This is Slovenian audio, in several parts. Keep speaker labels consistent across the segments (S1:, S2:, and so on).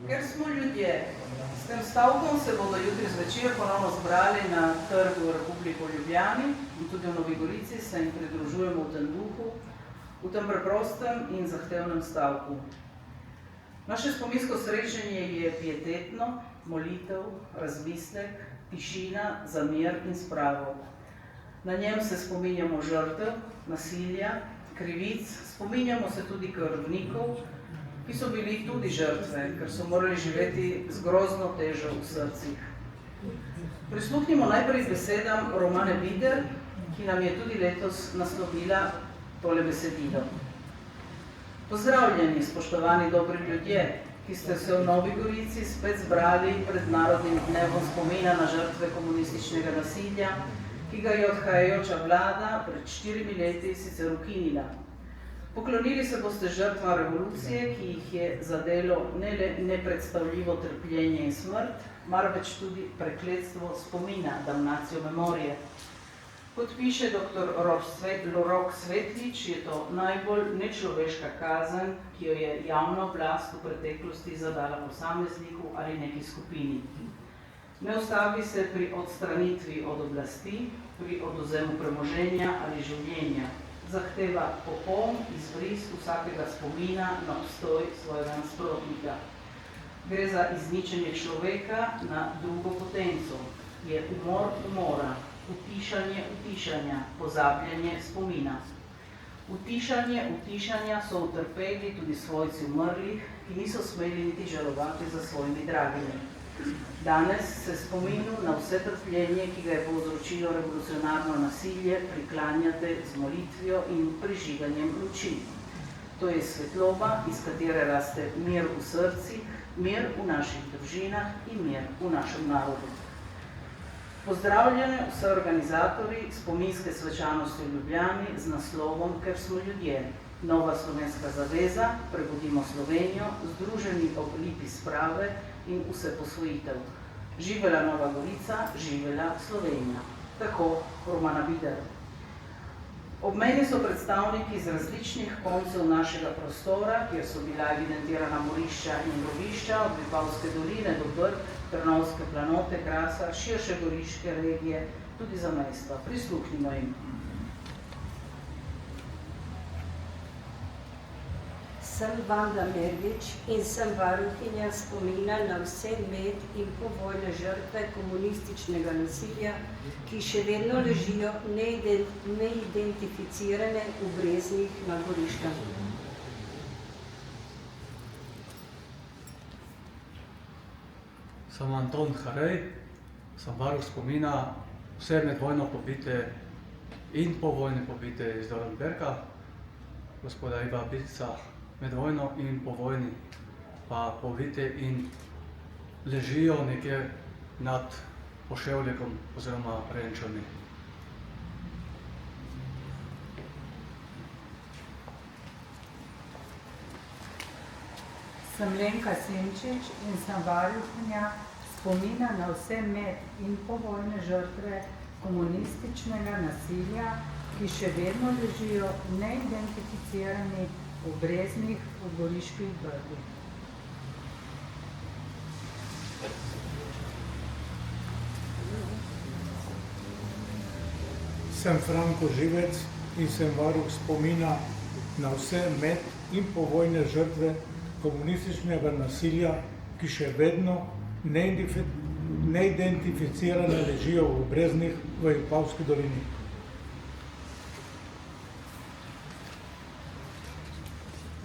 S1: Ker smo ljudje, s tem stavkom se bodo jutri zvečer ponovno zbrali na trgu Republike v Ljubljani in tudi v Novi Gorici se jim pridružujemo v tem duhu, v tem preprostem in zahtevnem stavku. Naše spominsko srečanje je pietetno, molitev, razmislek, tišina za mir in spravo. Na njem se spominjamo žrtev, nasilja, krivic, spominjamo se tudi krvnikov, ki so bili tudi žrtve, ker so morali živeti z grozno težo v srcih. Prisluhnimo najprej besedam Romane Bider, ki nam je tudi letos naslovila tole besedilo. Pozdravljeni, spoštovani dobri ljudje, ki ste se v Novi Gorici spet zbrali pred Narodnim dnevom spomina na žrtve komunističnega nasilja, ki ga je odhajajoča vlada pred 4 leti sicer ukinila. Poklonili se boste žrtvam revolucije, ki jih je zadelo ne le nepredstavljivo trpljenje in smrt, marveč tudi prekletstvo spomina, damnacijo memorije. Kot piše dr. Rok Svetlič, je to najbolj nečloveška kazen, ki jo je javna oblast v preteklosti zadala posamezniku ali neki skupini. Ne ustavi se pri odstranitvi od oblasti, pri odvzemu premoženja ali življenja. Zahteva popoln izbris vsakega spomina na obstoj svojega nasprotnika. Gre za izničenje človeka na drugo potenco. Je umor umora, utišanje utišanja, pozabljanje spomina. Utišanje utišanja so utrpeli tudi svojci umrlih, ki niso smeli niti žalovati za svojimi dragimi. Danes se spominu na vse trpljenje, ki ga je povzročilo revolucionarno nasilje, priklanjate z molitvijo in prižiganjem luči. To je svetloba, iz katere raste mir v srcih, mir v naših družinah in mir v našem narodu. Pozdravljene vse organizatorji spominske svečanosti v Ljubljani z naslovom Ker smo ljudje. Nova slovenska zaveza, Prebudimo Slovenijo, združeni ob lipi sprave in vse posvojitev. Živela Nova Gorica, živela Slovenija. Tako Romana Bider. Ob meni so predstavniki iz različnih koncev našega prostora, kjer so bila evidentirana morišča in grobišča, od Vipavske doline do Brd, Trnovske planote, Krasa, širše goriške regije, tudi zamejstva. Prisluhnimo jim.
S2: Sem Vanda Mervič in sem varuhinja spomina na vse med in povojne žrtve komunističnega nasilja, ki še vedno ležijo neidentificirane v Breznih na Goriškem.
S3: Sem Anton Harej, sem varuh spomina vse med vojno pobite in povojne pobite iz Dolenberga, gospoda Iva Bica, med vojno in po vojni pa pobite in ležijo nekje nad Poševljekom oziroma Renčami.
S4: Sem Lenka Simčič in sem varuhinja spomina na vse med in povojne žrtve komunističnega nasilja, ki še vedno ležijo neidentificirani v Breznih v Goriških Brdih.
S5: Sem Franko Živec in sem varuh spomina na vse med in povojne žrtve komunističnega nasilja, ki še vedno neidentificirane ležijo v Breznih v Vipavski dolini.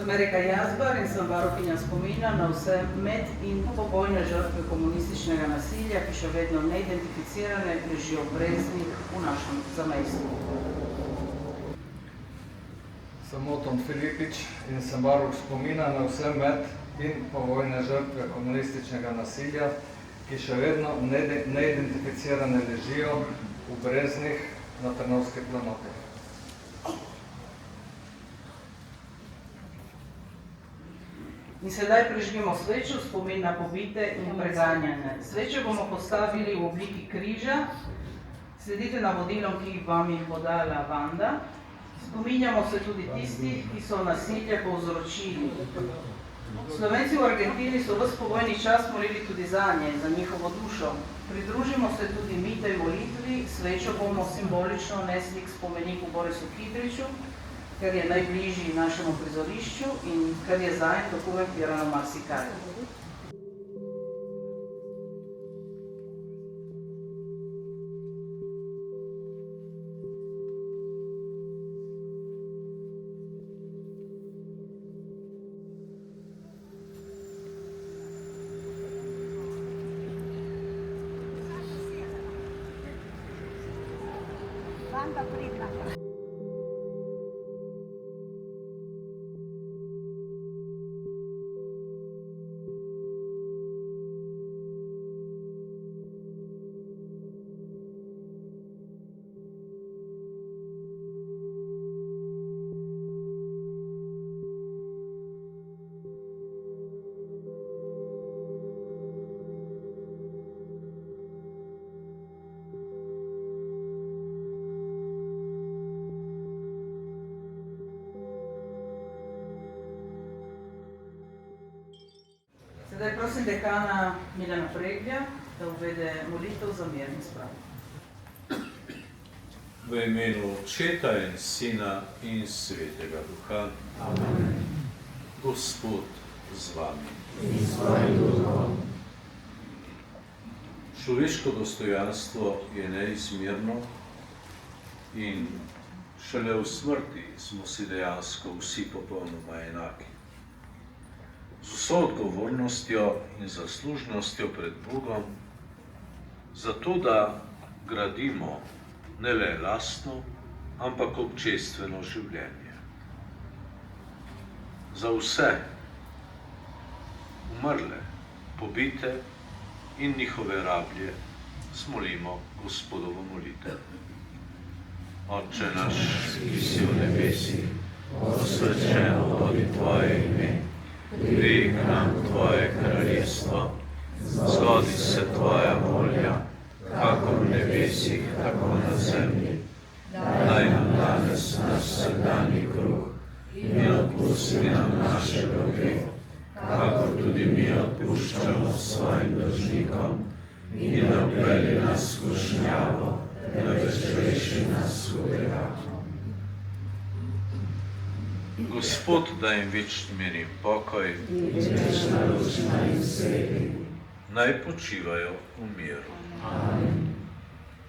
S1: Sem Erika Jazbar in sem varuhinja spomina na vse med in povojne žrtve komunističnega nasilja, ki še vedno neidentificirane ležijo v Breznih v našem zamejstvu.
S6: Sem Oton Filipič in sem varuh spomina na vse med in povojne žrtve komunističnega nasilja, ki še vedno neidentificirane ležijo v Breznih na Trnovske planote.
S1: In sedaj prižgimo svečo v spomin na pobite in preganjane. Svečo bomo postavili v obliki križa. Sledite navodilom, ki vam jih bo dala Vanda. Spominjamo se tudi tistih, ki so nasilje povzročili. Slovenci v Argentini so ves povojni čas molili tudi zanje, za njihovo dušo. Pridružimo se tudi mi tej molitvi, svečo bomo simbolično nesli k spomeniku Borisu Kidriču, ker je najbližji našemu prizorišču in ker je zanj dokumentirano marsikaj. Zdaj prosim dekana Milana Preglja, da uvede molitev za mir in spravo.
S7: V imenu Očeta in Sina in Svetega Duha. Amen. Gospod z vami. In s tvojim duhom. Človeško dostojanstvo je neizmerno in šele v smrti smo si dejansko vsi popolnoma enaki. Z vso odgovornostjo in zaslužnostjo pred Bogom, zato da gradimo ne le lastno, ampak občestveno življenje. Za vse umrle, pobite in njihove rablje smolimo Gospodovo molitev. Oče naš, ki si v nebesih, posvečeno bodi tvoje ime. Pridi k nam tvoje kraljestvo, zgodi se tvoja volja, kakor v nebesih, tako na zemlji. Daj nam danes naš vsakdanji kruh in odpusti nam naše dolge, kakor tudi mi odpuščamo svojim dolžnikom, in ne vpelji nas v skušnjavo, temveč reši nas hudega. Gospod, daj jim večni mir in pokoj, naj počivajo v miru.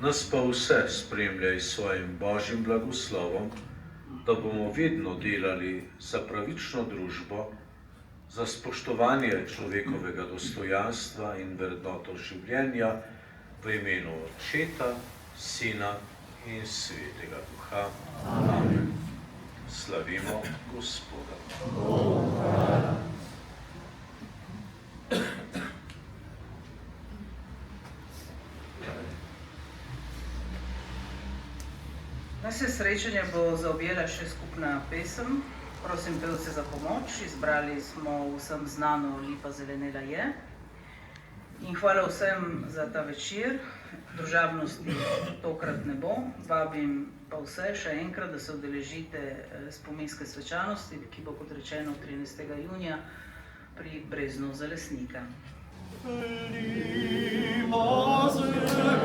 S7: Nas pa vse spremljaj s svojim Božjim blagoslovom, da bomo vedno delali za pravično družbo, za spoštovanje človekovega dostojanstva in vrednoto življenja v imenu Očeta, Sina in Svetega Duha. Amen. Slavimo Gospoda.
S1: Naše srečanje bo zaobjela še skupna pesem. Prosim pevce za pomoč. Izbrali smo vsem znano Lipa zelenela je. In hvala vsem za ta večer. Družabnosti tokrat ne bo. Vabim pa vse še enkrat, da se udeležite spominske svečanosti, ki bo, kot rečeno, 13. junija pri Breznu Zalesnika. Lipa zelenela